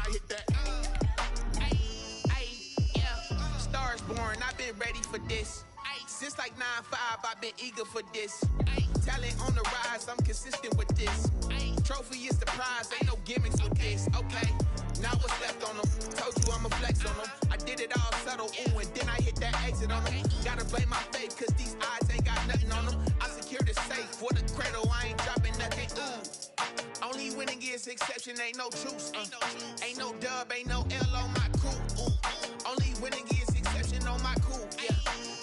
I hit that. Yeah. Stars born, I've been ready for this. Since like 9-5, I've been eager for this. Talent on the rise, I'm consistent with this. Trophy is the prize, ain't no gimmicks with this. Okay, now what's left on them? Told you I'ma flex on them. I did it all subtle, ooh, and then I hit that exit on them. Gotta blame my faith, cause these odds ain't got nothing on them. I secure the safe for the cradle, I ain't dropping nothing, ooh. Only winning is exception, ain't no truce. Ain't no dub, ain't no L on my crew, ooh. Only winning is exception on my crew, yeah.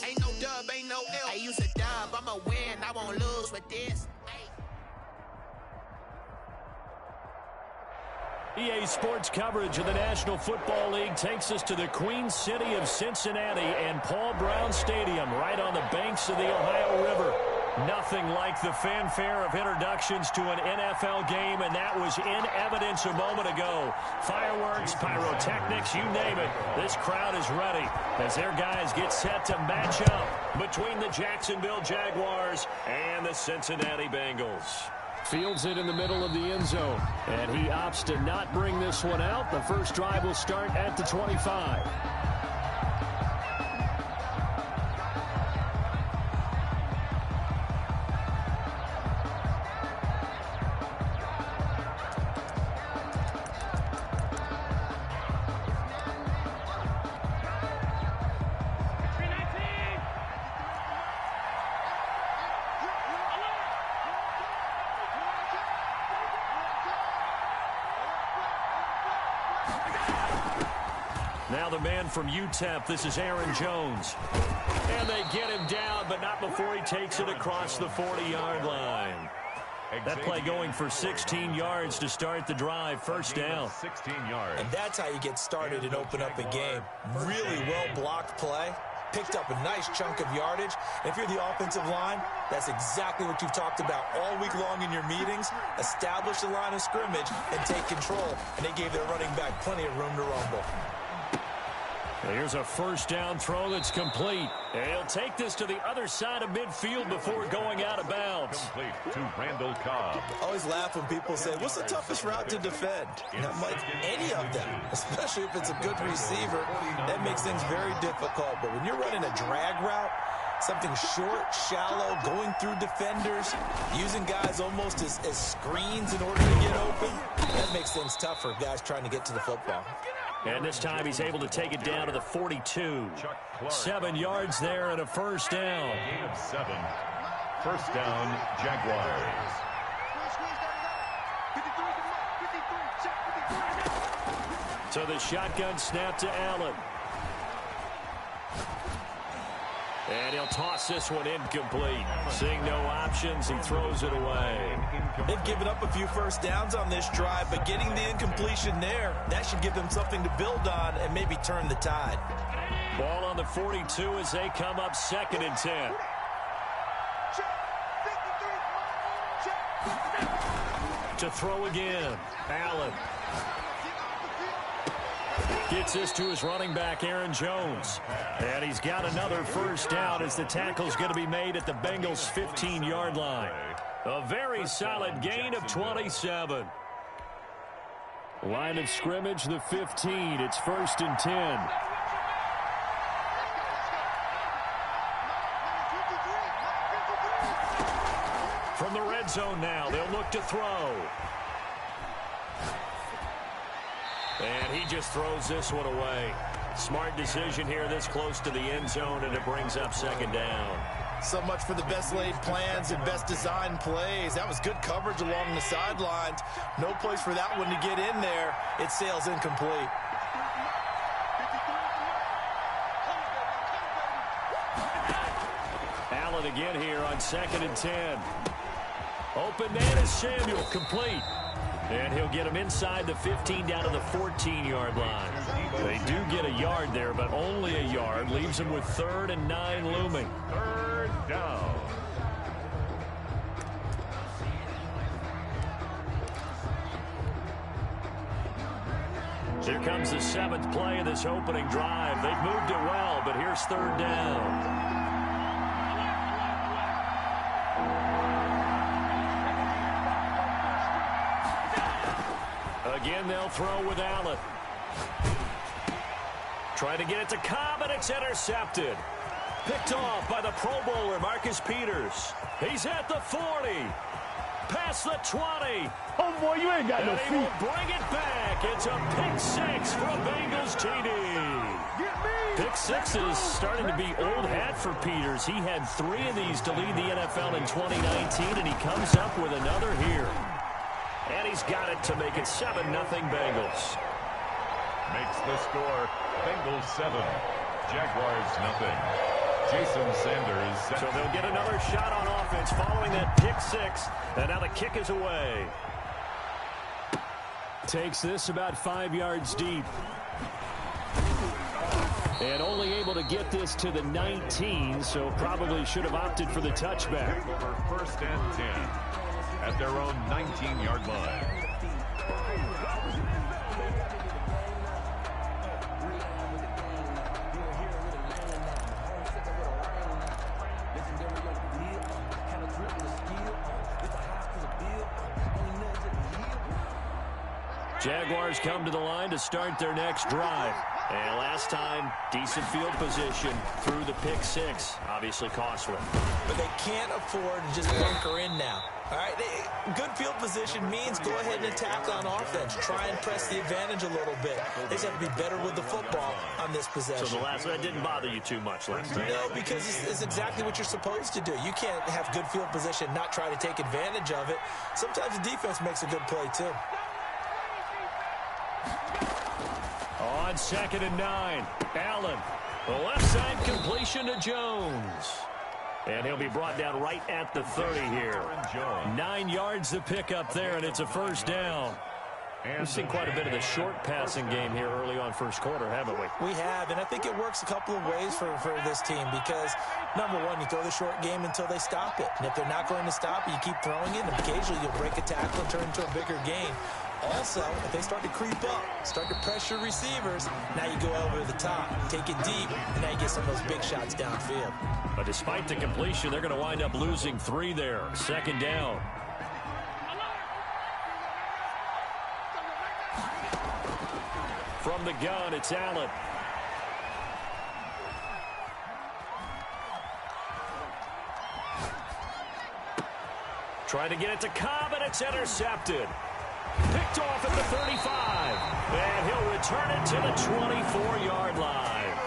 Ain't no dub, ain't no L. I use a dub, I'ma win, I won't lose with this. EA Sports coverage of the National Football League takes us to the Queen City of Cincinnati and Paul Brown Stadium right on the banks of the Ohio River. Nothing like the fanfare of introductions to an NFL game, and that was in evidence a moment ago. Fireworks, pyrotechnics, you name it. This crowd is ready as their guys get set to match up between the Jacksonville Jaguars and the Cincinnati Bengals. Fields it in the middle of the end zone, and he opts to not bring this one out. The first drive will start at the 25. Now the man from UTEP, this is Aaron Jones. And they get him down, but not before he takes it across the 40-yard line. That play going for 16 yards to start the drive, first down. 16 yards. And that's how you get started and open up a game. Really well-blocked play. Picked up a nice chunk of yardage. And if you're the offensive line, that's exactly what you've talked about all week long in your meetings. Establish the line of scrimmage and take control. And they gave their running back plenty of room to rumble. Here's a first down throw that's complete. And he'll take this to the other side of midfield before going out of bounds. Complete to Randall Cobb. I always laugh when people say, what's the toughest route to defend? And I'm like, any of them, especially if it's a good receiver. That makes things very difficult. But when you're running a drag route, something short, shallow, going through defenders, using guys almost as screens in order to get open, that makes things tough for guys trying to get to the football. And this time he's able to take it down to the 42. 7 yards there and a first down. Gain of 7. First down, Jaguars. So the shotgun snap to Allen. And he'll toss this one incomplete. Seeing no options, he throws it away. They've given up a few first downs on this drive, but getting the incompletion there, that should give them something to build on and maybe turn the tide. Ball on the 42 as they come up 2nd and 10. To throw again, Allen. Gets this to his running back, Aaron Jones. And he's got another first down as the tackle's going to be made at the Bengals' 15-yard line. A very solid gain of 27. Line of scrimmage, the 15. It's 1st and 10. From the red zone now, they'll look to throw. And he just throws this one away. Smart decision here this close to the end zone, and it brings up 2nd down. So much for the best laid plans and best designed plays. That was good coverage along the sidelines. No place for that one to get in there. It sails incomplete. Allen again here on 2nd and 10. Open man is Samuel, complete. And he'll get him inside the 15 down to the 14-yard line. They do get a yard there, but only a yard. Leaves them with 3rd and 9 looming. 3rd down. Here comes the 7th play of this opening drive. They've moved it well, but here's 3rd down. Again, And they'll throw with Allen. Trying to get it to Cobb, and it's intercepted. Picked off by the Pro Bowler, Marcus Peters. He's at the 40. Past the 20. Oh, boy, you ain't got no feet. And he will bring it back. It's a pick six for a Bengals TD. Pick six is starting to be old hat for Peters. He had 3 of these to lead the NFL in 2019, and he comes up with another here. And he's got it to make it 7-0 Bengals. Makes the score Bengals 7, Jaguars 0. Jason Sanders. So they'll get another shot on offense following that pick six. And now the kick is away. Takes this about 5 yards deep. And only able to get this to the 19, so probably should have opted for the touchback. Over 1st and 10 at their own 19-yard line. Jaguars come to the line to start their next drive. And last time, decent field position through the pick six. Obviously costly. But they can't afford to just bunker in now. All right, good field position means go ahead and attack on offense. Try and press the advantage a little bit. They just have to be better with the football on this possession. So the last one didn't bother you too much last time? No, because it's exactly what you're supposed to do. You can't have good field position, not try to take advantage of it. Sometimes the defense makes a good play, too. On 2nd and 9, Allen. The left side completion to Jones. And he'll be brought down right at the 30 here. 9 yards to pick up there, and it's a first down. We've seen quite a bit of the short passing game here early on first quarter, haven't we? We have, and I think it works a couple of ways for this team because, number one, you throw the short game until they stop it. And if they're not going to stop it, you keep throwing it, and occasionally you'll break a tackle and turn into a bigger gain. Also, if they start to creep up, start to pressure receivers, now you go over the top, take it deep, and now you get some of those big shots downfield. But despite the completion, they're going to wind up losing 3 there. 2nd down. From the gun, it's Allen. Trying to get it to Cobb, and it's intercepted. Picked off at the 35. And he'll return it to the 24-yard line.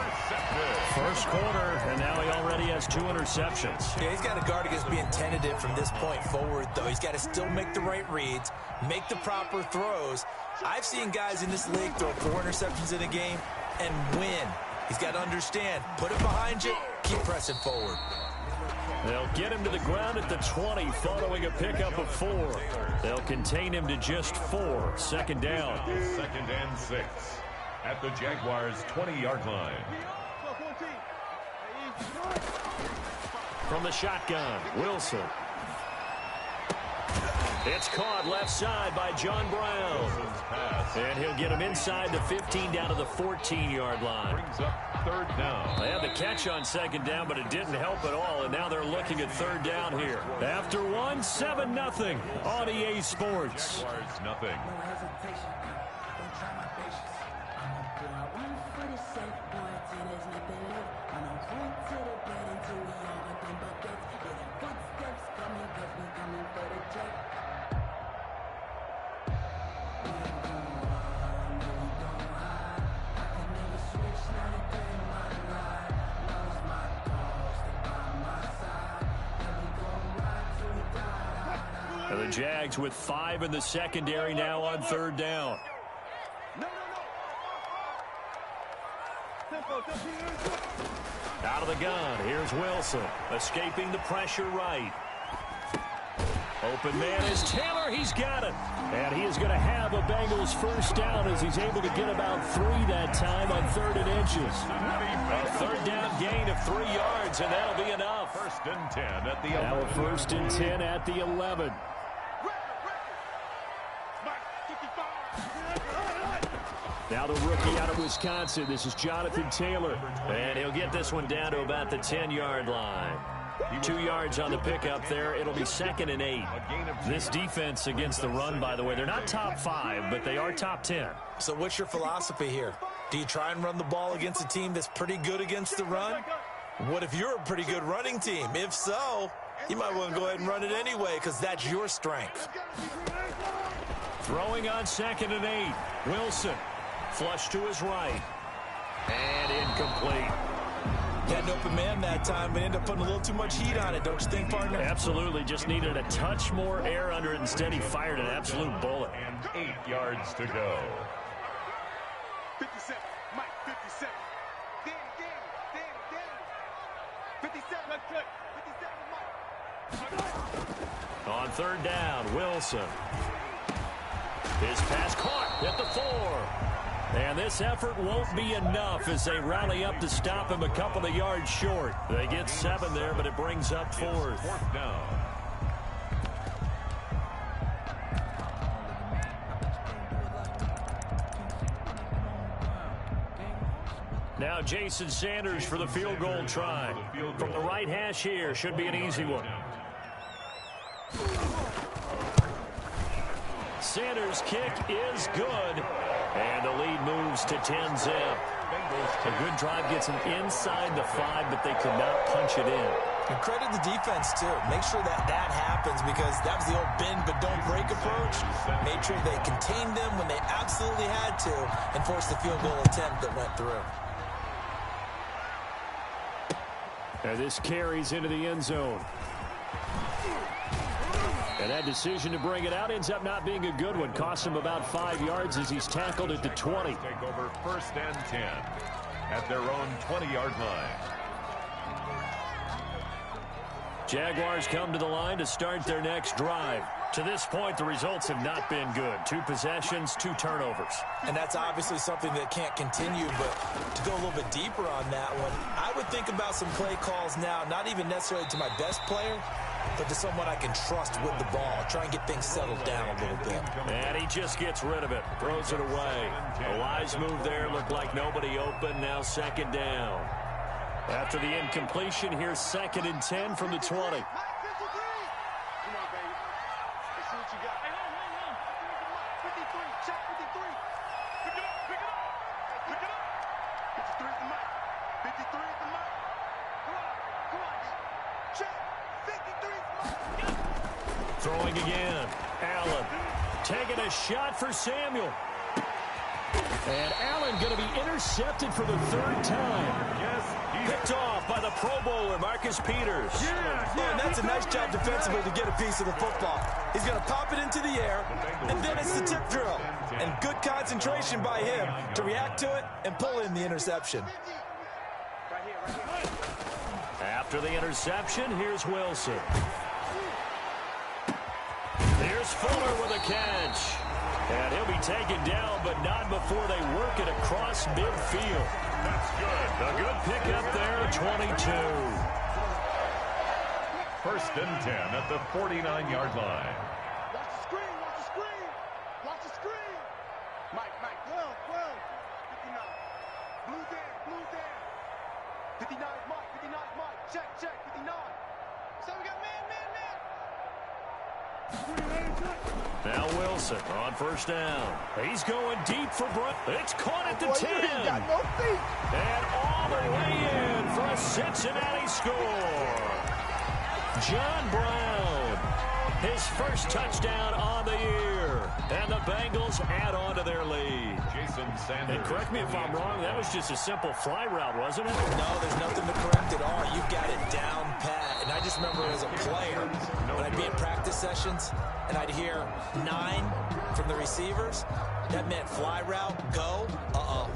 First quarter, and now he already has 2 interceptions. Yeah, he's got to guard against being tentative from this point forward, though. He's got to still make the right reads, make the proper throws. I've seen guys in this league throw 4 interceptions in a game and win. He's got to understand, put it behind you, keep pressing forward. They'll get him to the ground at the 20 following a pickup of 4. They'll contain him to just 4. 2nd down. 2nd and 6 at the Jaguars' 20-yard line. From the shotgun, Wilson. It's caught left side by John Brown. And he'll get him inside the 15 down to the 14-yard line. Brings up 3rd down. They had the catch on 2nd down, but it didn't help at all, and now they're looking at 3rd down here. After 1, 7-0 on EA Sports. Jaguars nothing. And the Jags with 5 in the secondary now on 3rd down. Out of the gun, here's Wilson, escaping the pressure right. Open man is Taylor, he's got it. And he is going to have a Bengals first down as he's able to get about 3 that time on 3rd and inches. A 3rd down gain of 3 yards, and that'll be enough. 1st and 10 at the 11. Now a 1st and 10 at the 11. Now the rookie out of Wisconsin. This is Jonathan Taylor. And he'll get this one down to about the 10-yard line. 2 yards on the pickup there. It'll be 2nd and 8. This defense against the run, by the way, they're not top 5, but they are top 10. So what's your philosophy here? Do you try and run the ball against a team that's pretty good against the run? What if you're a pretty good running team? If so, you might want to go ahead and run it anyway because that's your strength. Throwing on 2nd and 8. Wilson. Flush to his right. And incomplete. Had an open man that time, but ended up putting a little too much heat on it, don't you think, partner? Absolutely. Just needed a touch more air under it. Instead, he fired an absolute bullet. And 8 yards to go. 57, Mike, 57. Danny, 57, let's play. 57, Mike. On 3rd down, Wilson. His pass caught at the 4. And this effort won't be enough as they rally up to stop him a couple of yards short. They get 7 there, but it brings up 4th. 4th down. Now Jason Sanders for the field goal try. From the right hash here, should be an easy one. Sanders' kick is good. And the lead moves to 10-zip. A good drive gets them inside the 5, but they could not punch it in. And credit the defense, too. Make sure that happens because that was the old bend but don't break approach. Made sure they contained them when they absolutely had to and forced the field goal attempt that went through. And this carries into the end zone. And that decision to bring it out ends up not being a good one. Cost him about 5 yards as he's tackled at the 20. Take over 1st and 10 at their own 20-yard line. Jaguars come to the line to start their next drive. To this point, the results have not been good. 2 possessions, 2 turnovers. And that's obviously something that can't continue, but to go a little bit deeper on that one, I would think about some play calls now, not even necessarily to my best player, but to someone I can trust with the ball. Try and get things settled down a little bit. And he just gets rid of it. Throws it away. A wise move there. Looked like nobody open. Now 2nd down. After the incompletion, here's 2nd and 10 from the 20. Throwing again. Allen taking a shot for Samuel. And Allen going to be intercepted for the 3rd time. Yes, Picked off by the Pro Bowler, Marcus Peters. And that's a nice job defensively to get a piece of the football. He's going to pop it into the air, and then it's the tip drill. And good concentration by him to react to it and pull in the interception. After the interception, here's Wilson. Here's Fuller with a catch. And he'll be taken down, but not before they work it across midfield. that's good. A good pickup there, 22. 1st and 10 at the 49-yard line. Watch the screen, watch the screen. Watch the screen. Mike, 12, 59. Blues in. 59 is Mike, 59 is Mike. Check, 59. So we got man. Now Wilson on 1st down. He's going deep for Brunt. It's caught at the 10. You ain't got no feet. And all the way in for a Cincinnati score. John Brown, his first touchdown on the year. And the Bengals add on to their lead. Jason Sanders. And correct me if I'm wrong, that was just a simple fly route, wasn't it? No, there's nothing to correct at all. You got it down pat. And I just remember as a player, when I'd be in practice sessions, and I'd hear 9 from the receivers, that meant fly route, go,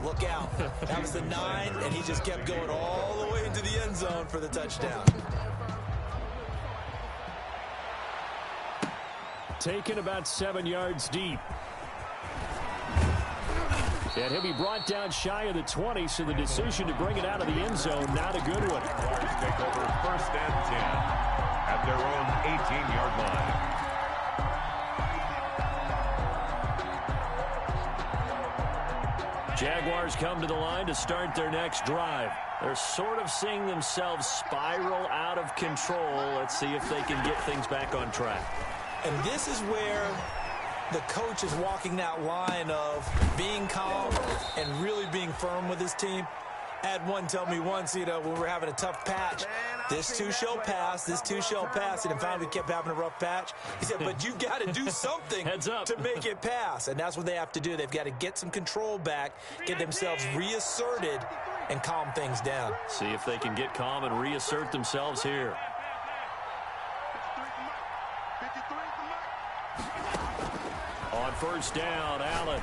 look out. That was the 9, and he just kept going all the way into the end zone for the touchdown. Taken about 7 yards deep. And he'll be brought down shy of the 20, so the decision to bring it out of the end zone, not a good one. Jaguars take over 1st and 10 at their own 18-yard line. Jaguars come to the line to start their next drive. They're sort of seeing themselves spiral out of control. Let's see if they can get things back on track. And this is where the coach is walking that line of being calm and really being firm with his team. I had one tell me once, when we were having a tough patch, this too shall pass, this too shall pass. And finally we kept having a rough patch. He said, but you got to do something to make it pass. And that's what they have to do. They've got to get some control back, get themselves reasserted, and calm things down. See if they can get calm and reassert themselves here. On first down, Allen.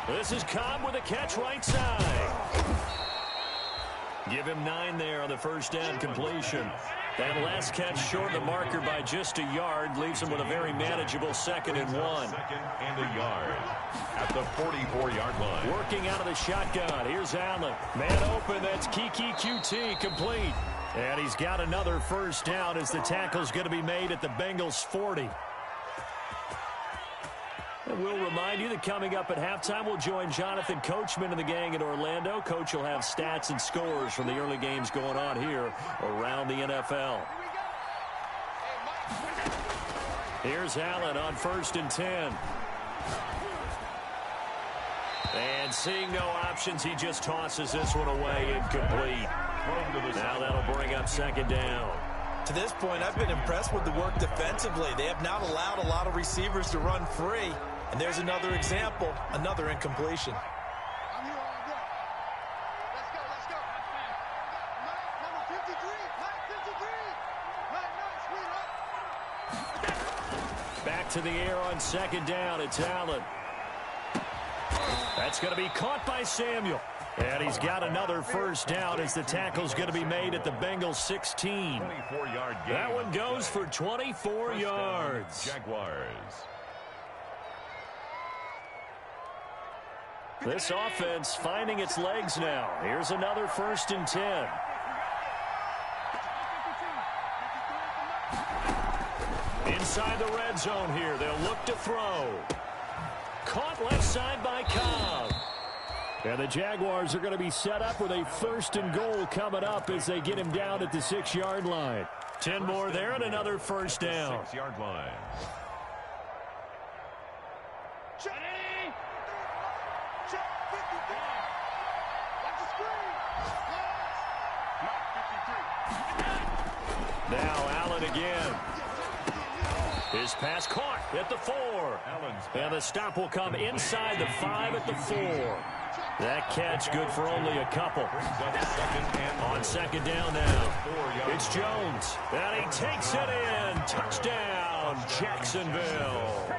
This is Cobb with a catch right side. Give him 9 there on the first down completion. That last catch short of the marker by just a yard leaves him with a very manageable 2nd and 1. Second and a yard at the 44-yard line. Working out of the shotgun. Here's Allen. Man open. That's Kiki QT complete. And he's got another first down as the tackle's going to be made at the Bengals 40. And we'll remind you that coming up at halftime, we'll join Jonathan Coachman and the gang in Orlando. Coach will have stats and scores from the early games going on here around the NFL. Here's Allen on 1st and 10. And seeing no options, he just tosses this one away, incomplete. Now that'll bring up 2nd down. To this point, I've been impressed with the work defensively. They have not allowed a lot of receivers to run free. And there's another example, another incompletion. I'm here all day. Let's go, let's go. Mike, number 53. Mike, 53. Mike, nice, Back to the air on 2nd down. It's Allen. That's going to be caught by Samuel. And he's got another first down as the tackle's going to be made at the Bengals 16. 24-yard gain. That one goes for 24 yards. Jaguars. This offense finding its legs now. Here's another 1st and 10. Inside the red zone here. They'll look to throw. Caught left side by Cobb. And the Jaguars are going to be set up with a 1st and goal coming up as they get him down at the 6-yard line. 10 more there and another first down. 6-yard line. Now Allen again. His pass caught at the 4. And the stop will come inside the 5 at the 4. That catch good for only a couple. On 2nd down now. It's Jones. And he takes it in. Touchdown, Jacksonville.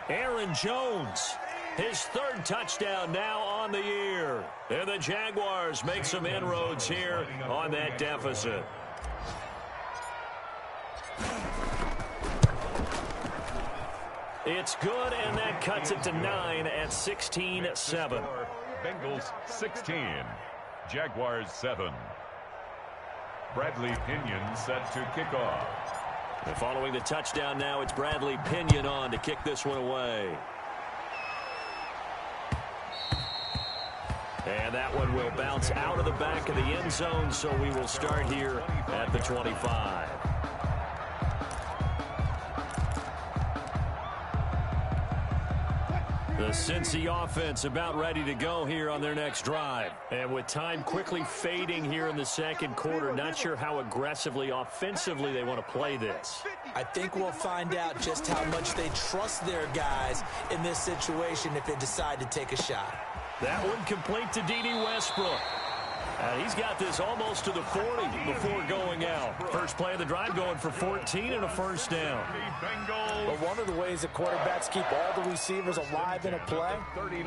Aaron Jones. His 3rd touchdown now on the year. And the Jaguars make some inroads here on that deficit. It's good, and that cuts it to 9 at 16-7. Bengals 16. Jaguars 7. Bradley Pinion set to kick off. And following the touchdown now, it's Bradley Pinion on to kick this one away. And that one will bounce out of the back of the end zone, so we will start here at the 25. The Cincy offense about ready to go here on their next drive. And with time quickly fading here in the 2nd quarter, not sure how aggressively, offensively they want to play this. I think we'll find out just how much they trust their guys in this situation if they decide to take a shot. That one complete to D.D. Westbrook. He's got this almost to the 40 before going out. First play of the drive going for 14 and a first down. But one of the ways that quarterbacks keep all the receivers alive in a play,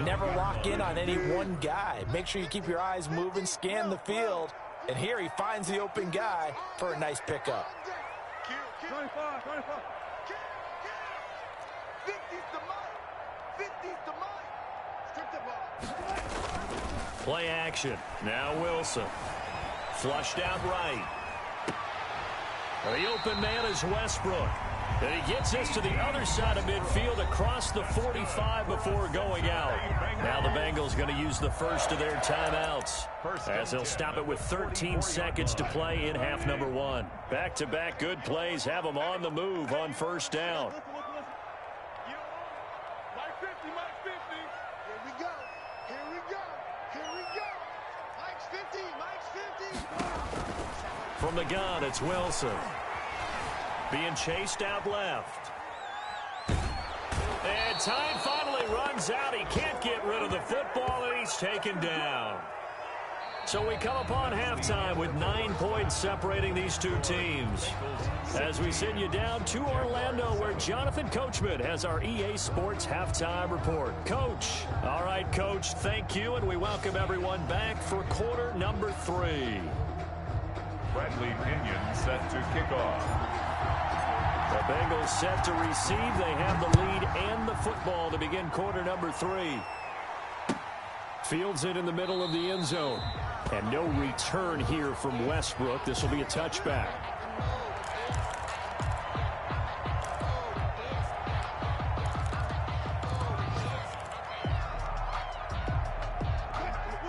never lock in on any one guy. Make sure you keep your eyes moving, scan the field, and here he finds the open guy for a nice pickup. 25. 50's the mic. 50's the mic. Strip the ball. Play action. Now Wilson. Flushed out right. The open man is Westbrook. And he gets us to the other side of midfield across the 45 before going out. Now the Bengals going to use the first of their timeouts as they'll stop it with 13 seconds to play in half number 1. Back-to-back good plays have them on the move on first down. From the gun, it's Wilson. Being chased out left. And time finally runs out. He can't get rid of the football, and he's taken down. So we come upon halftime with 9 points separating these two teams. As we send you down to Orlando, where Jonathan Coachman has our EA Sports halftime report. Coach. All right, Coach, thank you, and we welcome everyone back for quarter number 3. Bradley Pinion set to kick off. The Bengals set to receive. They have the lead and the football to begin quarter number 3. Fields it in the middle of the end zone. And no return here from Westbrook. This will be a touchback.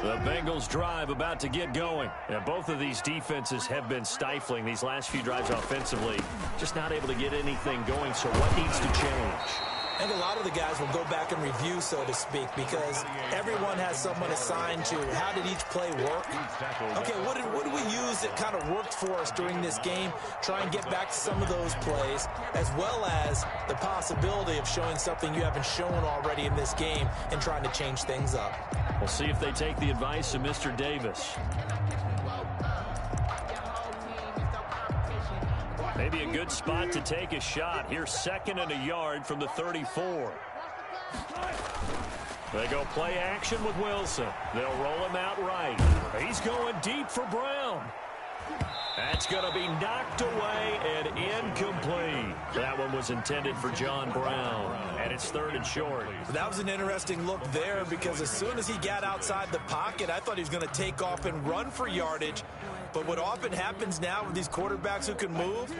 The Bengals drive about to get going. And both of these defenses have been stifling these last few drives offensively. Just not able to get anything going, so what needs to change? I think a lot of the guys will go back and review, so to speak, because everyone has someone assigned to how did each play work. Okay, what did we use that kind of worked for us during this game? Try and get back to some of those plays, as well as the possibility of showing something you haven't shown already in this game and trying to change things up. We'll see if they take the advice of Mr. Davis. Maybe a good spot to take a shot. Here's 2nd and a yard from the 34. They go play action with Wilson. They'll roll him out right. He's going deep for Brown. That's going to be knocked away and incomplete. That one was intended for John Brown, and it's 3rd and short. That was an interesting look there, because as soon as he got outside the pocket, I thought he was going to take off and run for yardage. But what often happens now with these quarterbacks who can move,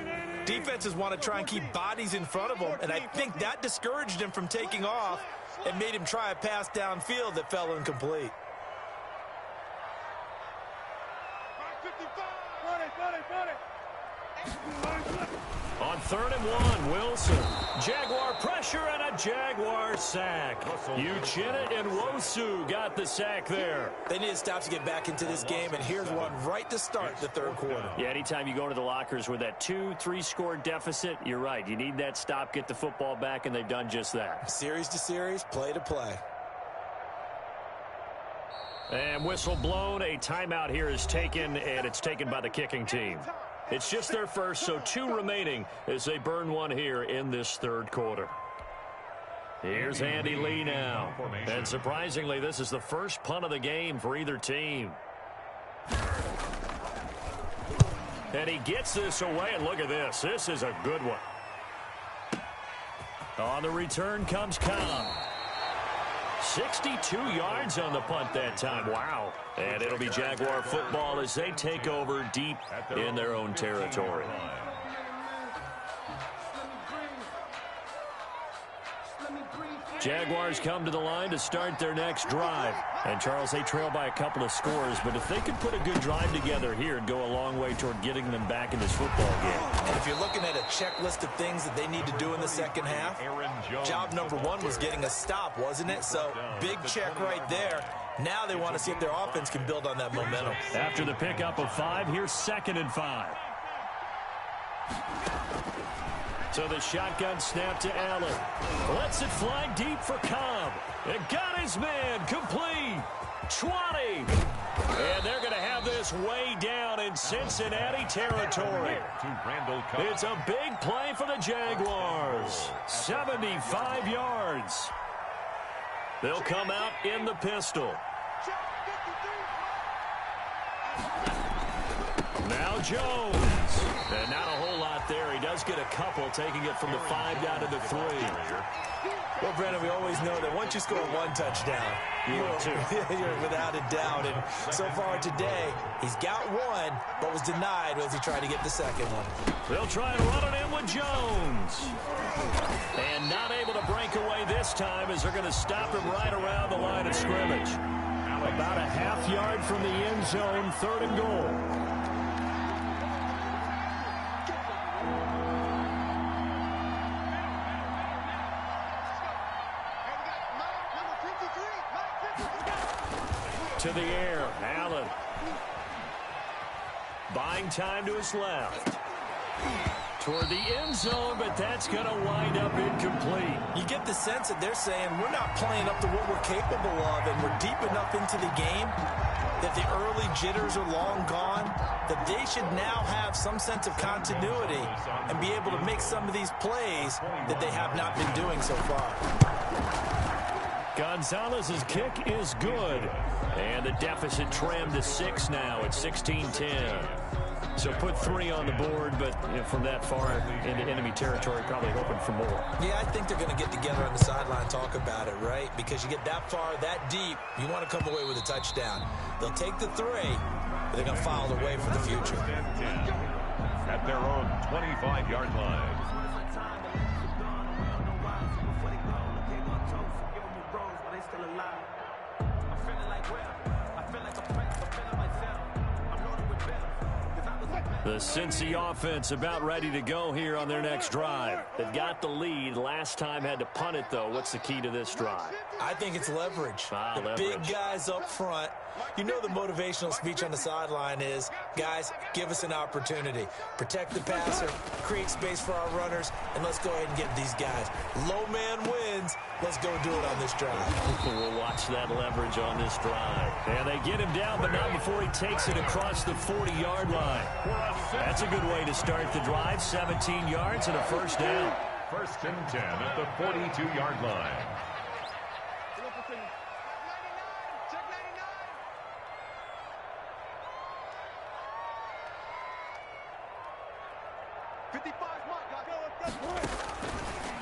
defenses want to try and keep bodies in front of them, and I think that discouraged him from taking off and made him try a pass downfield that fell incomplete. On 3rd and 1, Wilson. Jaguar pressure and a Jaguar sack. Uchenna and Nwosu got the sack there. They need to stop to get back into this game, and here's one right to start the 3rd quarter. Yeah, anytime you go into the lockers with that 2-3 score deficit, you're right. You need that stop, get the football back, and they've done just that. Series to series, play to play. And whistle blown. A timeout here is taken, and it's taken by the kicking team. It's just their first, so 2 remaining as they burn one here in this 3rd quarter. Here's Andy Lee now. And surprisingly, this is the first punt of the game for either team. And he gets this away, and look at this. This is a good one. On the return comes Cobb. 62 yards on the punt that time. Wow. And it'll be Jaguar football as they take over deep in their own territory. Jaguars come to the line to start their next drive. And, Charles, they trail by a couple of scores, but if they could put a good drive together here, it'd go a long way toward getting them back in this football game. And if you're looking at a checklist of things that they need to do in the second half, job number 1 was getting a stop, wasn't it? So, big check right there. Now they want to see if their offense can build on that momentum. After the pickup of 5, here's 2nd and 5. So the shotgun snap to Allen. Lets it fly deep for Cobb. And got his man complete. 20. And they're going to have this way down in Cincinnati territory. It's a big play for the Jaguars. 75 yards. They'll come out in the pistol. Now Jones. And not a whole lot there. He does does get a couple, taking it from the 5 down to the 3. Well, Brandon, we always know that once you score one touchdown, you're without a doubt. And so far today, he's got one, but was denied as he tried to get the second one. They'll try and run it in with Jones. And not able to break away this time as they're going to stop him right around the line of scrimmage. About a half yard from the end zone, 3rd and goal. To the air, Allen. Buying time to his left. Toward the end zone, but that's going to wind up incomplete. You get the sense that they're saying we're not playing up to what we're capable of, and we're deep enough into the game that the early jitters are long gone, that they should now have some sense of continuity and be able to make some of these plays that they have not been doing so far. Gonzalez's kick is good. And the deficit trimmed to 6 now at 16-10. So put 3 on the board, but from that far into enemy territory, probably hoping for more. Yeah, I think they're going to get together on the sideline and talk about it, right? Because you get that far, that deep, you want to come away with a touchdown. They'll take the 3, but they're going to file it away for the future. At their own 25-yard line. The Cincy offense about ready to go here on their next drive. They've got the lead. Last time had to punt it, though. What's the key to this drive? I think it's leverage. Leverage. Big guys up front. You know the motivational speech on the sideline is, guys, give us an opportunity. Protect the passer, create space for our runners, and let's go ahead and get these guys. Low man wins. Let's go do it on this drive. We'll watch that leverage on this drive. And they get him down, but not before he takes it across the 40-yard line. That's a good way to start the drive. 17 yards and a first down. 1st and 10 at the 42-yard line.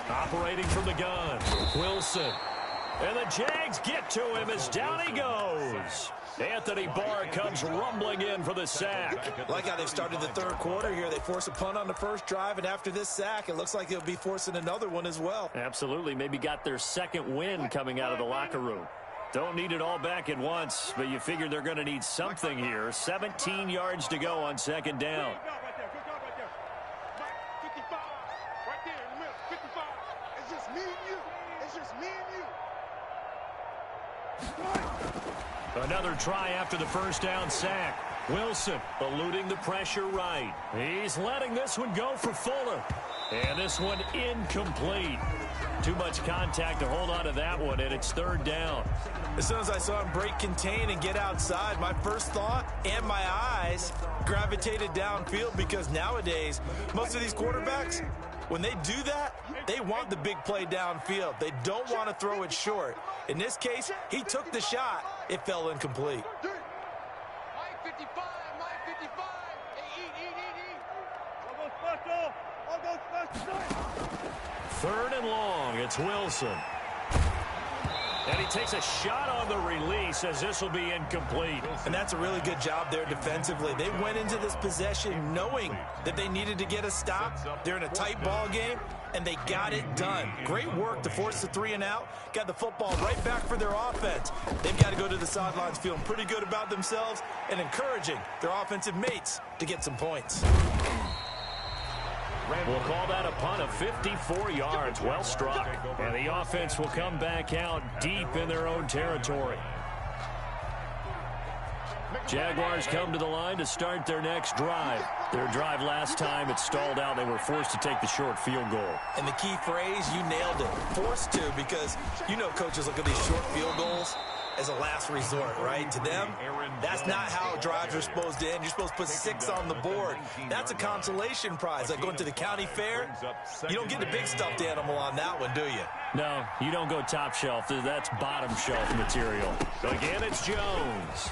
Operating from the gun, Wilson. And the Jags get to him as down he goes. Anthony Barr comes rumbling in for the sack. Like how they've started the 3rd quarter here. They force a punt on the first drive, and after this sack, it looks like they'll be forcing another one as well. Absolutely. Maybe got their 2nd win coming out of the locker room. Don't need it all back at once, but you figure they're going to need something here. 17 yards to go on 2nd down. Another try after the first down sack. Wilson eluding the pressure right. He's letting this one go for Fuller. And this one incomplete. Too much contact to hold on to that one, and it's 3rd down. As soon as I saw him break contain and get outside, my first thought and my eyes gravitated downfield, because nowadays, most of these quarterbacks, when they do that, they want the big play downfield. They don't want to throw it short. In this case, he took the shot. It fell incomplete. Mike 55, Mike 55. I'll go special. 3rd and long. It's Wilson. And he takes a shot on the release as this will be incomplete. And that's a really good job there defensively. They went into this possession knowing that they needed to get a stop. They're in a tight ball game, and they got it done. Great work to force the 3 and out. Got the football right back for their offense. They've got to go to the sidelines feeling pretty good about themselves and encouraging their offensive mates to get some points. We'll call that a punt of 54 yards. Well struck. And the offense will come back out deep in their own territory. Jaguars come to the line to start their next drive. Their drive last time, it stalled out. They were forced to take the short field goal. And the key phrase, you nailed it. Forced to, because you know coaches look at these short field goals as a last resort, right? To them, that's not how drives are supposed to end. You're supposed to put 6 on the board. That's a consolation prize. Like going to the county fair, you don't get the big stuffed animal on that one, do you? No, you don't go top shelf. That's bottom shelf material. Again, it's Jones.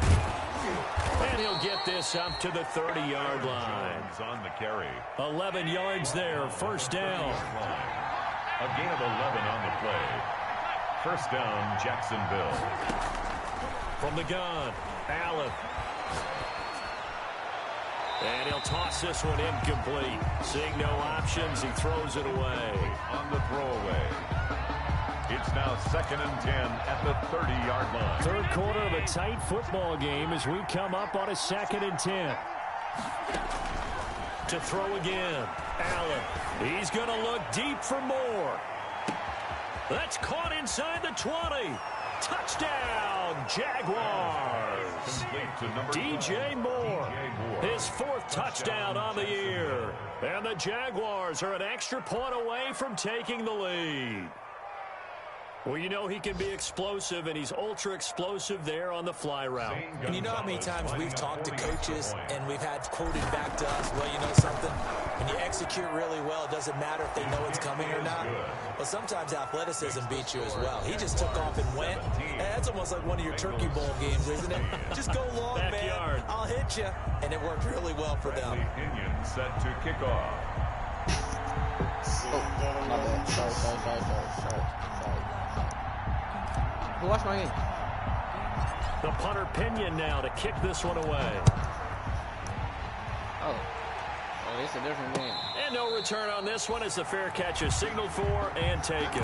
And he'll get this up to the 30-yard line. On the carry. 11 yards there, first down. A gain of 11 on the play. First down, Jacksonville. From the gun, Allen. And he'll toss this one incomplete. Seeing no options, he throws it away. On the throwaway. It's now 2nd and 10 at the 30-yard line. Third quarter of a tight football game as we come up on a 2nd and 10. To throw again, Allen. He's going to look deep for more. That's caught inside the 20. Touchdown, Jaguars. DJ Moore, his 4th touchdown on the year. And the Jaguars are an extra point away from taking the lead. Well, you know he can be explosive, and he's ultra-explosive there on the fly route. And you know how many times we've talked to coaches and we've had quoted back to us, well, you know something? When you execute really well, it doesn't matter if they know it's coming or not. But sometimes athleticism beats you as well. He just took off and went. That's almost like one of your Turkey Bowl games, isn't it? Just go long, Backyard. man. I'll hit you. And it worked really well for them. Opinion set to kick off. Oh, my bad. Sorry. Who watched my game? The punter Pinion now to kick this one away. Oh, it's a different game. And no return on this one as the fair catch is signaled for and taken.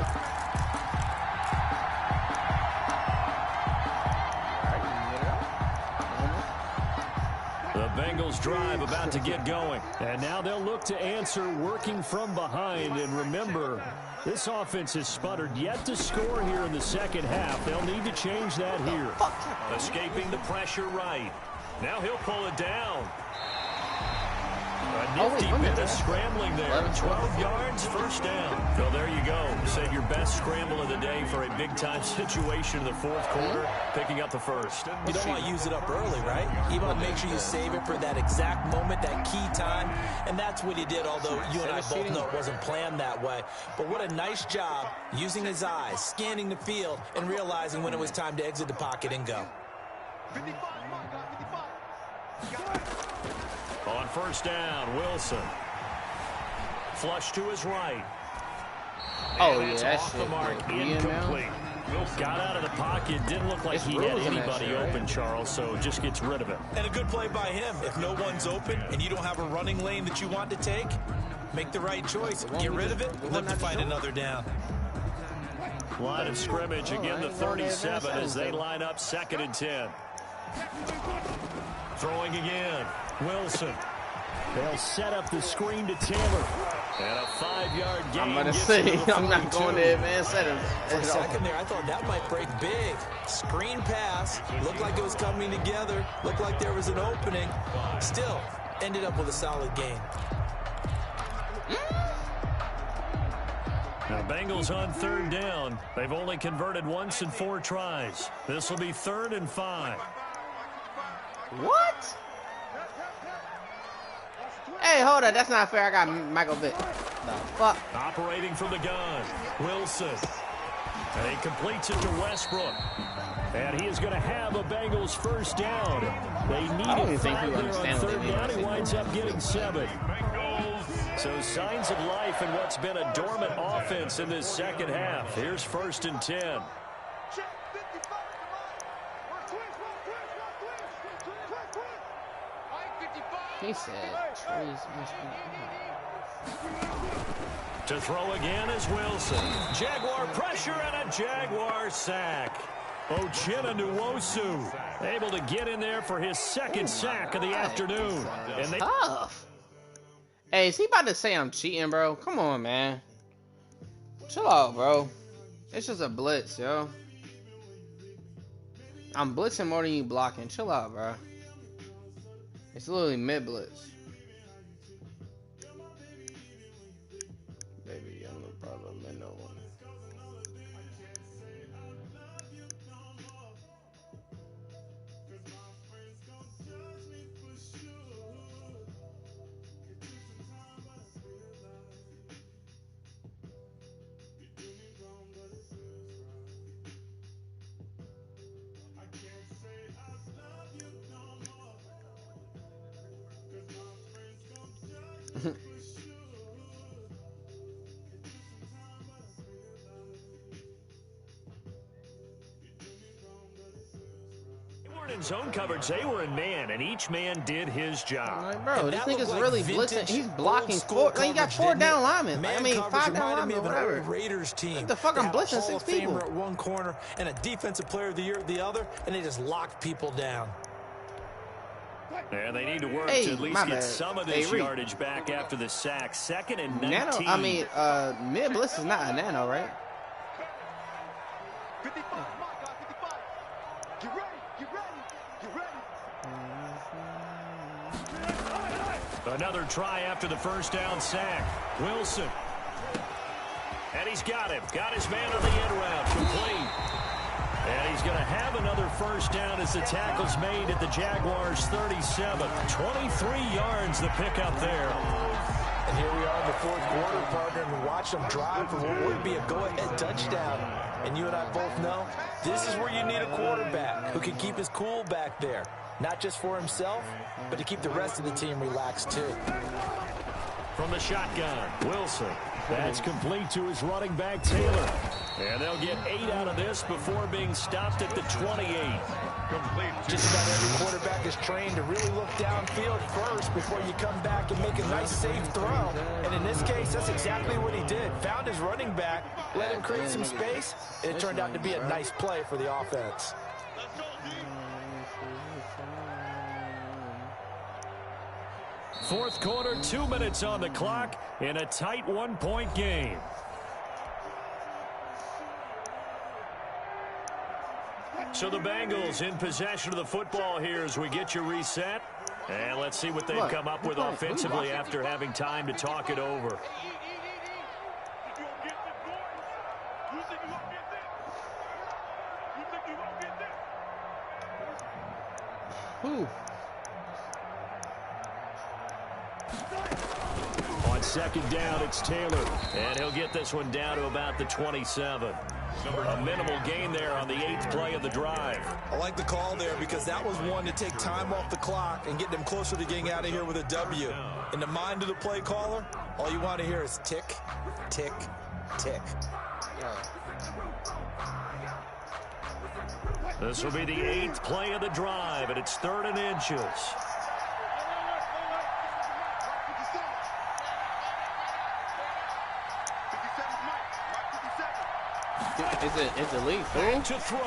The Bengals drive about to get going. And now they'll look to answer working from behind. And remember, this offense has sputtered yet to score here in the second half. They'll need to change that here. Escaping the pressure right. Now he'll pull it down. A nifty bit of scrambling there. 12 yards, first down. Well, there you go. Save your best scramble of the day for a big-time situation in the fourth quarter, picking up the first. You don't want to use it up early, right? You want to make sure you save it for that exact moment, that key time. And that's what he did, although you and I both know it wasn't planned that way. But what a nice job using his eyes, scanning the field, and realizing when it was time to exit the pocket and go. 55, got 55. On first down, Wilson. Flush to his right. Oh, And yeah, that's that off shit. the mark, incomplete. Got out of the pocket, didn't look like It's he had rules in that anybody shit, right? open, Charles, so just gets rid of it. And a good play by him. If no one's open and you don't have a running lane that you want to take, make the right choice. Get rid of it, live to fight another down. Line of scrimmage, again the 37 as they line up 2nd and 10. Throwing again, Wilson. They'll set up the screen to Taylor. And a 5-yard gain. I'm going to gets say, him to the I'm not 42. going there, man. Set him. For a second there, I thought that might break big. Screen pass. Looked like it was coming together. Looked like there was an opening. Still, ended up with a solid game. Now, Bengals on 3rd down. They've only converted once in 4 tries. This will be 3rd and 5. What? Hey, hold on. That's not fair. I got Michael Vick. The fuck? Operating from the gun, Wilson. And he completes it to Westbrook. And he is going to have a Bengals first down. They need I don't even it think 5 people there on understand what they 3rd mean down. by He winds up getting 7. So signs of life in what's been a dormant offense in this second half. Here's 1st and 10. Check 55. He said, trees must be. To throw again is Wilson. Jaguar pressure and a Jaguar sack. Ochena Nwosu able to get in there for his 2nd sack of the afternoon. And they Tough. Hey, is he about to say I'm cheating, bro? Come on, man. Chill out, bro. It's just a blitz, yo. I'm blitzing more than you blocking. Chill out, bro. It's literally mid-blitz. Baby, I'm no problem, man, no one. In zone coverage, they were in man, and each man did his job. Like, bro, this nigga's really blitzing. He's blocking four. Like, he got 4 down linemen. Like, I mean, 5 down linemen, whatever. Raiders team. What the fuck? I'm blitzing 6 people. At one corner and a defensive player of the year at the other, and they just locked people down. And they need to work to at least get some of this yardage back after the sack. 2nd and 19. Nano, I mean, mid blitz is not a nano, right? 55, my God, 55. Get ready, get ready, get ready. Another try after the first down sack. Wilson. And he's got him. Got his man on the end route. Complete. And he's going to have another first down as the tackle's made at the Jaguars' 37. 23 yards the pickup there. And here we are in the 4th quarter, partner, and watch them drive for what would be a go-ahead touchdown. And you and I both know this is where you need a quarterback who can keep his cool back there. Not just for himself, but to keep the rest of the team relaxed, too. From the shotgun, Wilson. That's complete to his running back, Taylor. And they'll get 8 out of this before being stopped at the 28. Just about every quarterback is trained to really look downfield first before you come back and make a nice, safe throw. And in this case, that's exactly what he did. Found his running back, let him create some space, and it turned out to be a nice play for the offense. Fourth quarter, 2 minutes on the clock in a tight 1-point game. So the Bengals in possession of the football here as we get you reset. And let's see what they've come up with offensively after having time to talk it over. Whew. On 2nd down, it's Taylor. And he'll get this one down to about the 27. A minimal gain there on the 8th play of the drive. I like the call there because that was one to take time off the clock and get them closer to getting out of here with a W. In the mind of the play caller, all you want to hear is tick, tick, tick. This will be the 8th play of the drive, and it's 3rd and inches. It's a lead, Back to throw.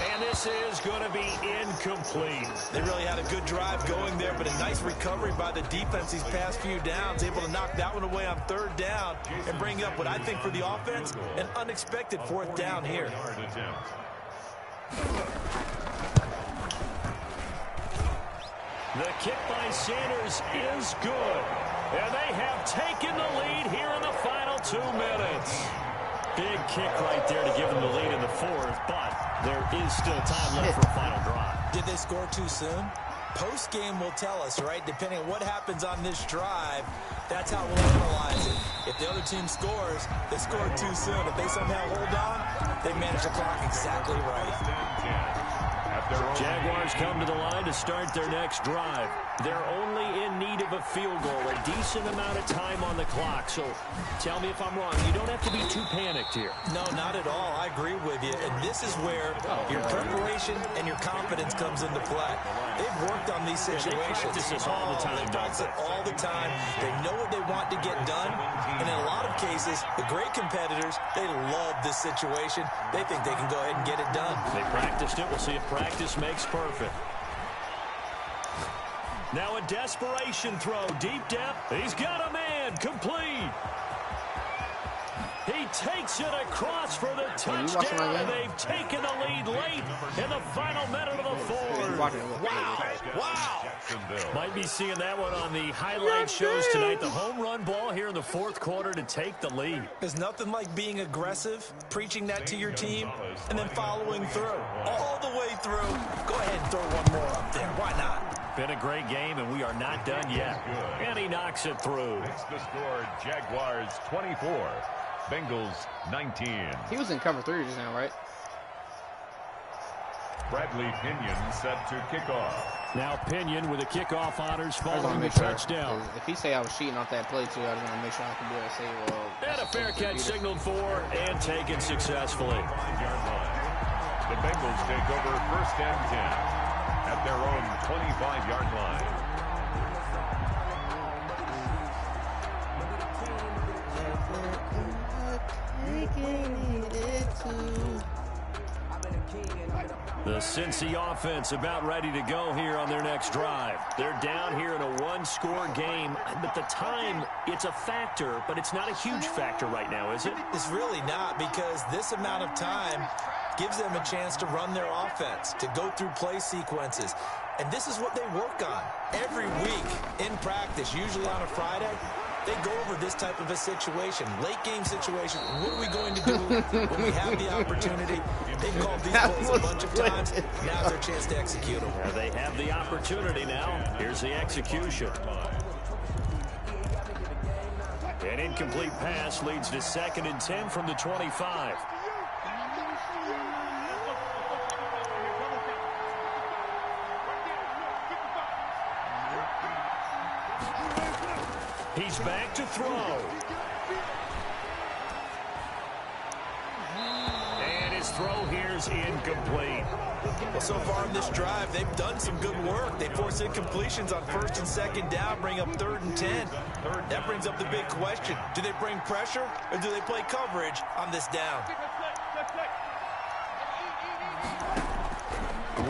And this is going to be incomplete. They really had a good drive going there, but a nice recovery by the defense these past few downs, able to knock that one away on 3rd down and bring up what I think for the offense, an unexpected 4th down here. The kick by Sanders is good. And they have taken the lead here in the final 2 minutes. Big kick right there to give them the lead in the 4th, but there is still time left for a final drive. Did they score too soon? Post-game will tell us, right? Depending on what happens on this drive, that's how we'll analyze it. If the other team scores, they scored too soon. If they somehow hold on, they manage the clock exactly right. Jaguars come to the line to start their next drive. They're only in need of a field goal, a decent amount of time on the clock. So tell me if I'm wrong. You don't have to be too panicked here. No, not at all. I agree with you. And this is where your preparation and your confidence comes into play. They've worked on these situations. They practice this all the time. They practice it all the time. They know what they want to get done. And in a lot of cases, the great competitors, they love this situation. They think they can go ahead and get it done. They practiced it. We'll see if practice makes perfect. Now a desperation throw, deep depth. He's got a man, complete. He takes it across for the touchdown, and they've taken the lead late in the final minute of the 4th. Wow. Wow. Might be seeing that one on the highlight shows tonight. The home run ball here in the 4th quarter to take the lead. There's nothing like being aggressive, preaching that to your team, and then following through. All the way through. Go ahead and throw one more up there. Why not? Been a great game, and we are not done yet. And he knocks it through. It's the score, Jaguars 24. Bengals 19. He was in cover 3 just now, right? Bradley Pinion set to kick off. Now Pinion with the kickoff honors following the sure, touchdown. if he say I was cheating off that play too, I was gonna make sure I can be able to say, well. And a fair catch signaled for and taken successfully. 5-yard line. The Bengals take over 1st and 10 at their own 25-yard line. The Cincy offense about ready to go here on their next drive. They're down here in a one-score game. But the time, it's a factor, but it's not a huge factor right now, is it? It's really not, because this amount of time gives them a chance to run their offense, to go through play sequences. And this is what they work on every week in practice, usually on a Friday. They go over this type of a situation, late game situation. What are we going to do when we have the opportunity? They've called these plays a bunch of times. Now's their chance to execute them. Well, they have the opportunity now. Here's the execution. An incomplete pass leads to 2nd and 10 from the 25. He's back to throw. And his throw here is incomplete. Well, so far in this drive, they've done some good work. They force incompletions on 1st and 2nd down, bring up 3rd and 10. That brings up the big question. Do they bring pressure or do they play coverage on this down?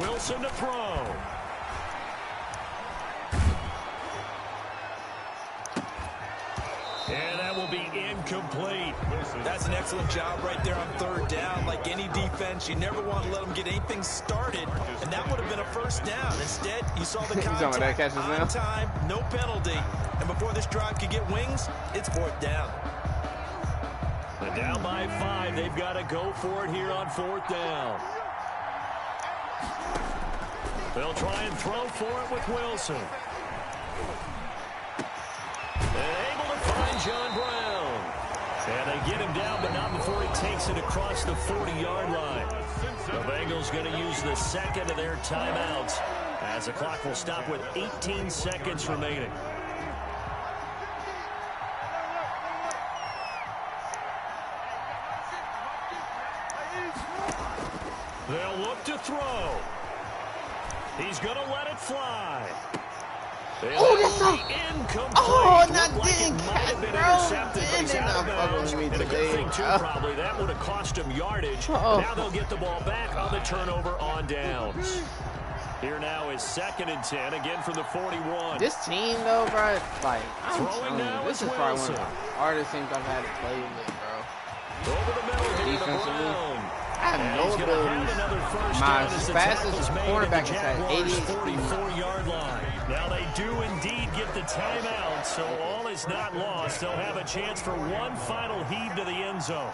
Wilson to throw. And that will be incomplete. That's an excellent job right there on 3rd down. Like any defense, you never want to let them get anything started, and that would have been a 1st down. Instead, you saw the contact on time, no penalty, and before this drive could get wings, it's 4th down. And down by 5, they've got to go for it here on 4th down. They'll try and throw for it with Wilson. And able to find John Brown. And they get him down, but not before he takes it across the 40-yard line. The Bengals going to use the 2nd of their timeouts as the clock will stop with 18 seconds remaining. They'll look to throw. He's going to let it fly. Oh, that's so... Oh, not didn't catch, bro. Didn't not fucking with me today. Probably that would have cost him yardage. Now they'll get the ball back on the turnover on downs. Here now is 2nd and 10, again from the 41. This team, though, bro, like, I'm throwing now this is probably one of the hardest things I've had to play with, bro. Over the middle, defensively. I have no abilities. My fastest cornerback is at 88 speed. 44-yard line. Now they do indeed get the timeout, so all is not lost. They'll have a chance for one final heave to the end zone.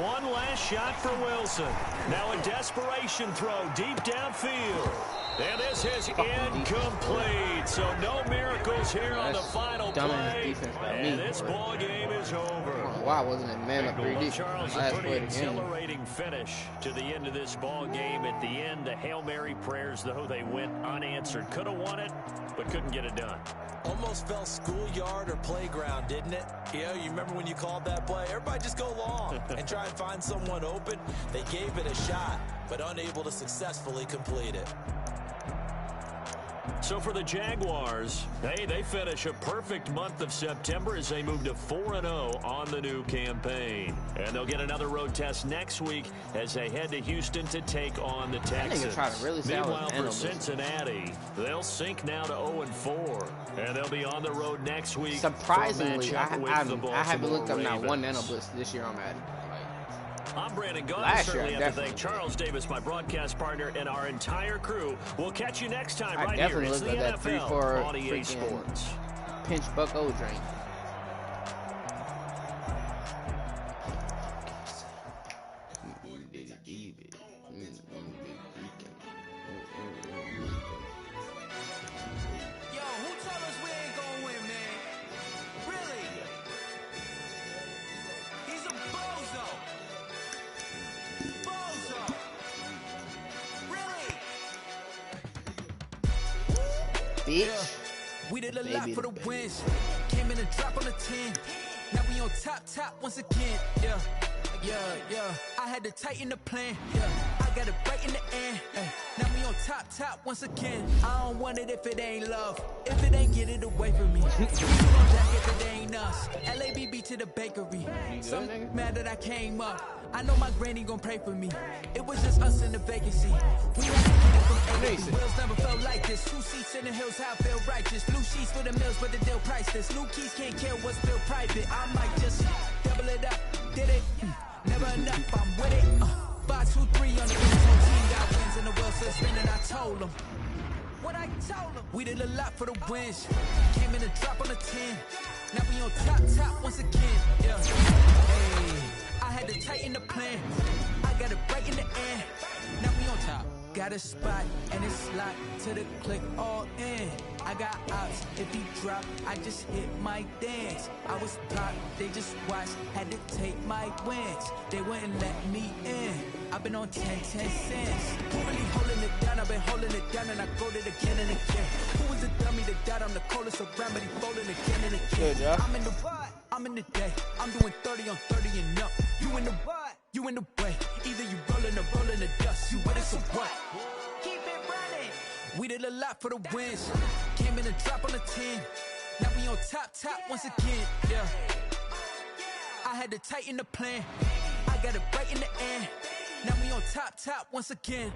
One last shot for Wilson. Now a desperation throw deep downfield. And this is incomplete. So no miracles here on the final play. And this ball game is over. Why wasn't it man up 3D? Charles, a pretty exhilarating finish to the end of this ball game. At the end, the Hail Mary prayers, though, they went unanswered. Could have won it, but couldn't get it done. Almost felt schoolyard or playground, didn't it? You know, you remember when you called that play? Everybody just go long and try and find someone open. They gave it a shot, but unable to successfully complete it. So for the Jaguars, hey, they finish a perfect month of September as they move to 4-0 on the new campaign. And they'll get another road test next week as they head to Houston to take on the Texans. Meanwhile, for Cincinnati, they'll sink now to 0-4. And they'll be on the road next week. Surprisingly, I haven't looked up not one nano blitz this year on Madden. I'm Brandon Gaudis. Certainly have to thank Charles Davis, my broadcast partner, and our entire crew. We'll catch you next time right here. It's the NFL on EA Sports. Pinch Buck O drink. Yo, who told us we ain't gonna win, bitch. We did a Baby lot for the the baby. wins. Came in and drop on the 10. Now we on top once again. Yeah. I had to tighten the plan. Yeah. I got it right in the end. Hey. Now we on top once again. I don't want it if it ain't love. If it ain't, get it away from me. We gon' jack if it ain't us. LABB to the bakery. Some mad that I came up. I know my granny gon' pray for me. It was just us in the vacancy. We had to get it from A. Wheels never felt like this. 2 seats in the hills, how I feel righteous. Blue sheets for the mills, but the deal priceless. New keys can't care what's still private. I might just double it up. Did it? Never enough, I'm with it. 5, 2, 3 on the Bengals whole team got wins and the wheels still spinning. I told them what I told them. We did a lot for the wins. Came in and drop on the 10. Now we on top once again. Yeah. Hey, I had to tighten the plan. I got it right in the end. Now we on top. Got a spot and it's locked to the click all in. I got ops, if he drop, I just hit my dance. I was popped, they just watched, had to take my wins. They wouldn't let me in. I've been on 10 cents. Who really holding it down? I've been holding it down and I go it again and again. Who was the dummy that died? I'm the coldest around, but he folding again and again. Good job. I'm in the what? I'm in the day. I'm doing 30 on 30 and up. You in the what? You in the way. Either you rolling or rolling the dust. You with us or what? Keep it running. We did a lot for the wins. Came in and drop on the 10. Now we on top once again. Yeah. I had to tighten the plan. I got it right in the end. Now we on top once again.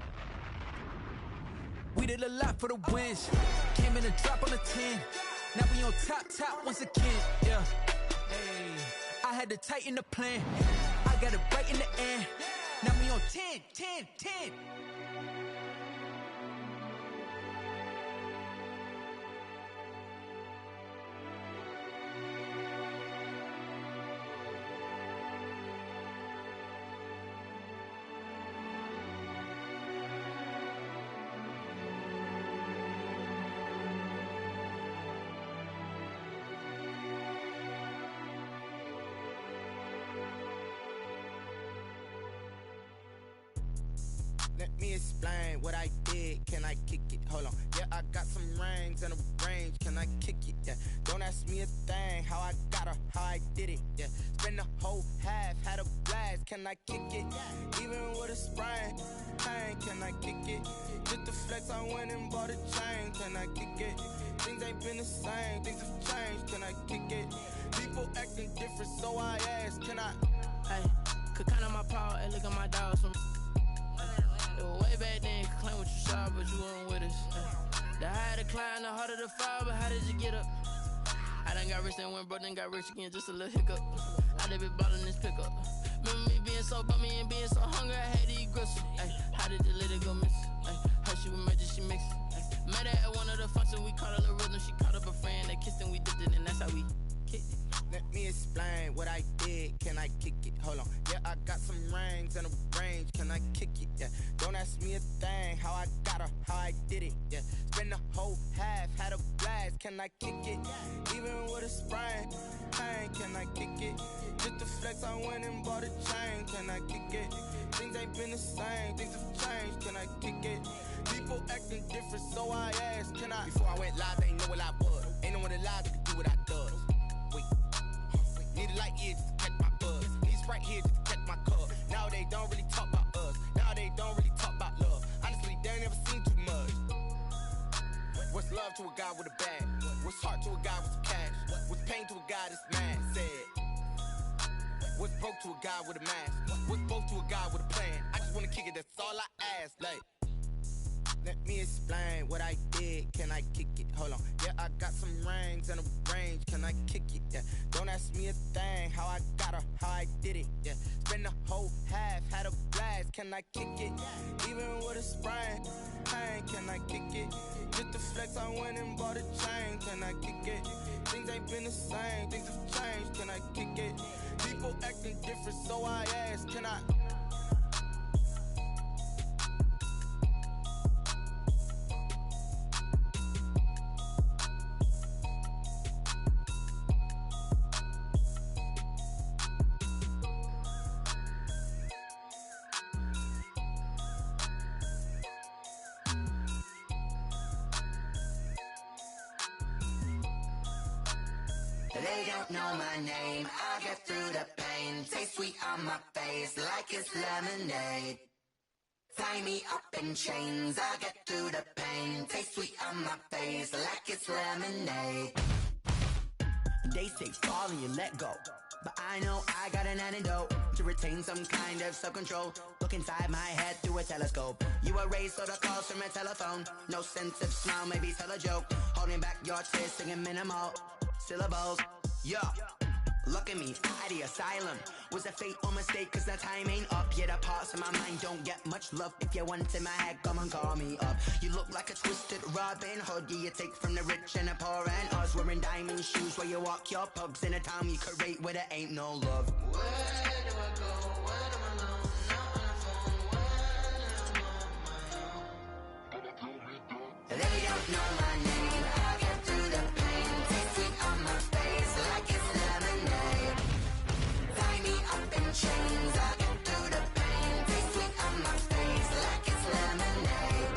We did a lot for the wins. Came in and drop on the 10. Now we on top once again. Yeah. Hey. I had to tighten the plan. I got it right in the end. Now we on 10. Let me explain what I did. Can I kick it? Hold on. Yeah, I got some rings and a range. Can I kick it? Yeah. Don't ask me a thing. How I got her, how I did it. Yeah. Spend the whole half, had a blast. Can I kick it? Even with a sprain. Pain, can I kick it? Just the flex, I went and bought a chain. Can I kick it? Things ain't been the same. Things have changed. Can I kick it? People acting different, so I ask. Can I? Hey, could count on my power and look at my dogs from. Way back then, could claim what you saw, but you weren't with us. The higher the climb, the harder the fall, but how did you get up? I done got rich, then went broke, then got rich again, just a little hiccup. I done been ballin' this pickup. Remember me being so bummy and being so hungry, I had to eat gristle. Ay, how did the lady go miss? Ay, her she was magic, she mixed. Met her at one of the functions, we caught her the rhythm, she caught up a friend, they kissed and we dipped it, and that's how we kicked it. Let me explain what I did. Can I kick it? Hold on. Yeah, I got some rings and a range. Can I kick it? Yeah. Don't ask me a thing. How I got her, how I did it. Yeah. Spend the whole half, had a blast. Can I kick it? Even with a sprain. Pain, can I kick it? Just the flex, I went and bought a chain. Can I kick it? Things ain't been the same. Things have changed. Can I kick it? People acting different, so I asked. Can I? Before I went live, they ain't know what I was. Ain't no one alive that could do what I does. Wait. Need a light here just to catch my buzz. Need Sprite here just to catch my cup. Now they don't really talk about us. Now they don't really talk about love. Honestly, they ain't never seen too much. What's love to a guy with a bag? What's heart to a guy with some cash? What's pain to a guy that's mad? Said. What's broke to a guy with a mask? What's broke to a guy with a plan? I just wanna kick it, that's all I ask. Like, let me explain what I did. Can I kick it? Hold on. Yeah, I got some rings and a range. Can I kick it? Yeah. Don't ask me a thing. How I got her, how I did it. Yeah. Spend the whole half, had a blast. Can I kick it? Even with a sprain. Pain, can I kick it? Just the flex, I went and bought a chain. Can I kick it? Things ain't been the same. Things have changed. Can I kick it? People acting different, so I ask. Can I? They don't know my name. I get through the pain. Taste sweet on my face like it's lemonade. Tie me up in chains. I get through the pain. Taste sweet on my face like it's lemonade. They say fall and you let go, but I know I got an antidote to retain some kind of self-control. Look inside my head through a telescope. You erase all the calls from a telephone. No sense of smile, maybe tell a joke. Holding back your tears, singing minimal syllables. Yeah, look at me, at the asylum. Was a fate or mistake, cause the time ain't up. Yet the parts of my mind don't get much love. If you want in my head, come and call me up. You look like a twisted Robin Hood. You take from the rich and the poor and us. Wearing diamond shoes where you walk your pugs in a town you create where there ain't no love. Where do I go? Where am I alone? Not on the phone. When I'm on my own. They don't know my name. I get through the pain. Taste sweet on my face like it's lemonade. Tie me up in chains. I get through the pain. Taste sweet on my face like it's lemonade.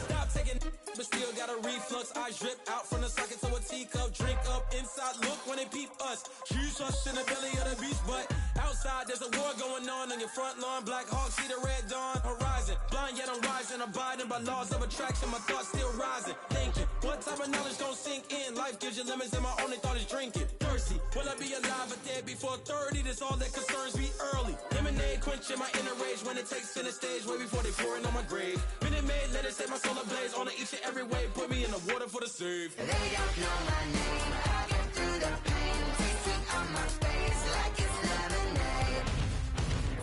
Stop taking, but still got a reflux. I drip out from the socket to a teacup. Drink up inside, look when they peep us. Huge us in the belly of the beach, but outside there's a war going on your front lawn. Black Hawk, see the red dawn horizon. Blind yet I'm rising, abiding by laws of attraction. My thoughts still rising. Thinking, what type of knowledge gon' sink in? Life gives you lemons and my only thought is drinking. Thirsty, will I be alive or dead before 30? That's all that concerns me early. Lemonade quenching my inner rage when it takes center stage way before they pour it on my grave. Minute Maid, let it set my soul ablaze. On each and every way, put me in the water for the save. They don't know my name. I get through the pain. Taste sweet on my face like it's lemonade.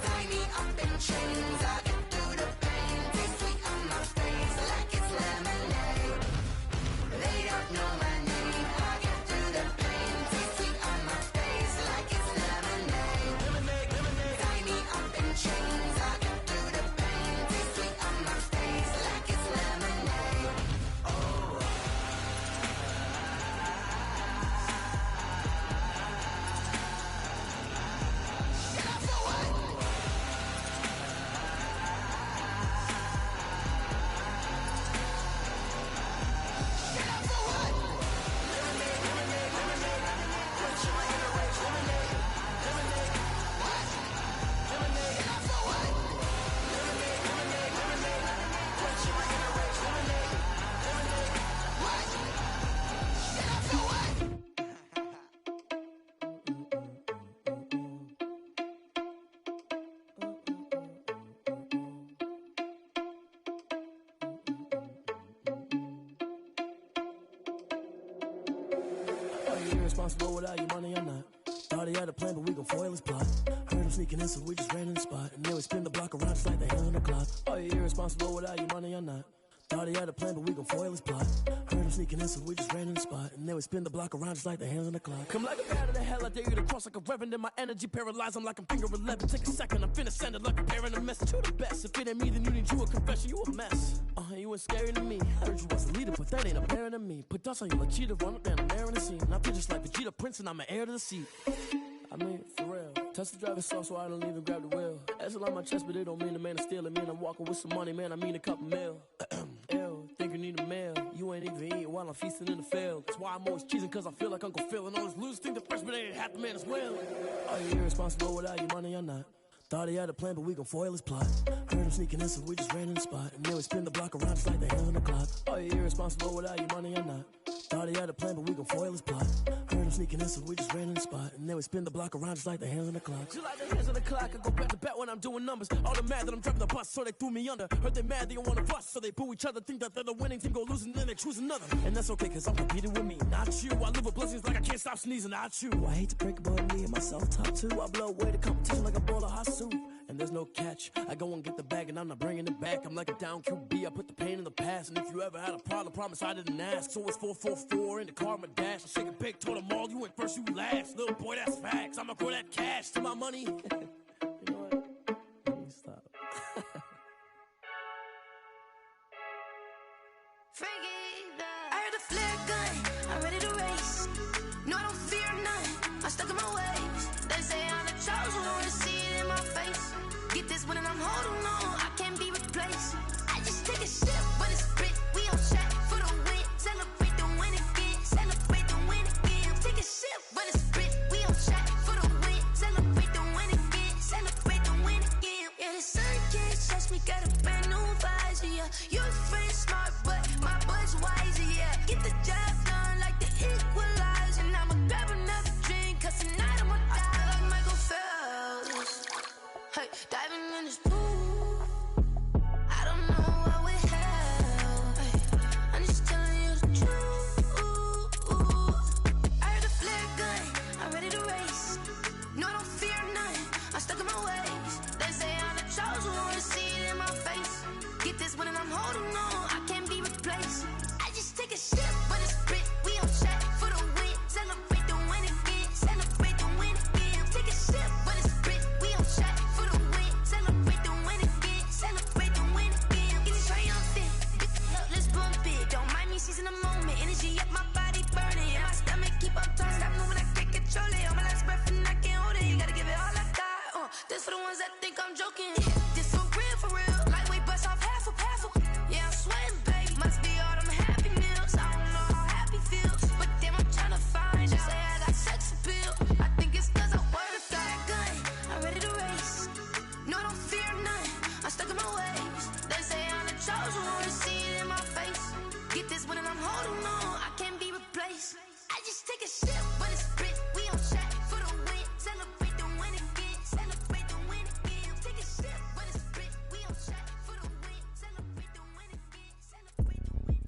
Tie me up in chains. I get through the pain. Taste sweet on my face like it's lemonade. They don't know my name. I get through the pain. Taste sweet on my face like it's lemonade. Lemonade. Tie me up in chains. I get through the pain. Taste sweet on my face like it's lemonade. Oh. Irresponsible without your money or not. Thought he had a plan, but we gon' foil his plot. Heard him sneaking in, so we just ran in the spot. And then we spin the block around just like the hands on the clock. Are you irresponsible without your money or not? Thought he had a plan, but we gon' foil his plot. Heard him sneaking in, so we just ran in the spot. And then we spin the block around just like the hands on the clock. Come like a bat of the hell, I dare you to cross like a reverend. And my energy paralyzed, I'm like I'm finger 11. Take a second, I'm finna send it like a parent a message. You the best, if it ain't me, then you need you a confession. You a mess, you ain't scary to me. Heard you was a leader, but that ain't apparent to me. Put dust on you like cheetah, run up down the air in the scene. And I feel just like Vegeta Prince, and I'm an heir to the seat. I mean, for real. Touch the driver's soft, so I don't even grab the wheel. That's on my chest, but it don't mean the man is stealing. Man, I'm walking with some money, man, I mean a couple mil. Ew, think you need a meal. You ain't even eating while I'm feasting in the field. That's why I'm always cheesing, cause I feel like Uncle Phil. And all those losers think the freshman ain't half the man as well. Are you irresponsible without your money or not? Thought he had a plan, but we gon' foil his plot. Heard him sneaking in, so we just ran in the spot. And then we spin the block around just like the hands on the clock. Are you irresponsible without your money or not? Thought he had a plan, but we gon' foil his plot. Heard him sneaking in, so we just ran in the spot. And then we spin the block around just like the hands on the clock. Just like the hands on the clock, I go back to back when I'm doing numbers. All the mad that I'm driving the bus, so they threw me under. Heard they mad, they don't wanna bust, so they boo each other. Think that they're the winning team, go losing, then they choose another. And that's okay, cause I'm competing with me, not you. I live with blessings like I can't stop sneezing, not you. I hate to break it, but me and myself top two. I blow away the competition like a bowl of hot soup. And there's no catch. I go and get the bag and I'm not bringing it back. I'm like a down QB, I put the pain in the past. And if you ever had a problem, promise I didn't ask. So it's 444 in the car, my dash. I shake it big, told them all, you went first, you last. Little boy, that's facts. I'ma grow that cash to my money. You know what? Let me stop. I heard a flare gun, I'm ready to race. No, I don't fear none, I'm stuck in my ways. They say I'm the chosen one, see it in my face. Get this one and I'm holding on, I can't be replaced. I just take a sip, but it's split. We on shot for the win. Celebrate the win again, celebrate the win again. Take a sip. I just take a sip, but it's split. We on track for the win. Celebrate the win again. Celebrate the win again. Take a sip, but it's split. We on track for the win. Celebrate the win again. Celebrate the win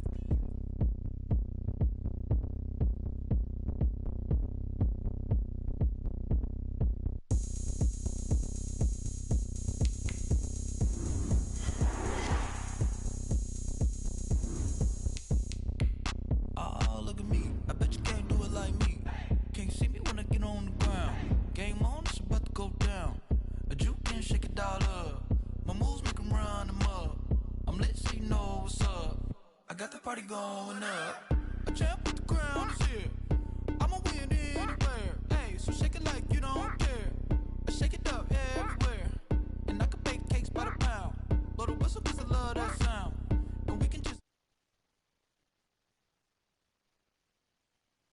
Oh, look at me. I bet you can't do it like me. Can't see me when I get on the ground. Game on, it's about to go down. A juke and shake it all up. My moves make 'em run them up. I'm lit so you know what's up. I got the party going up.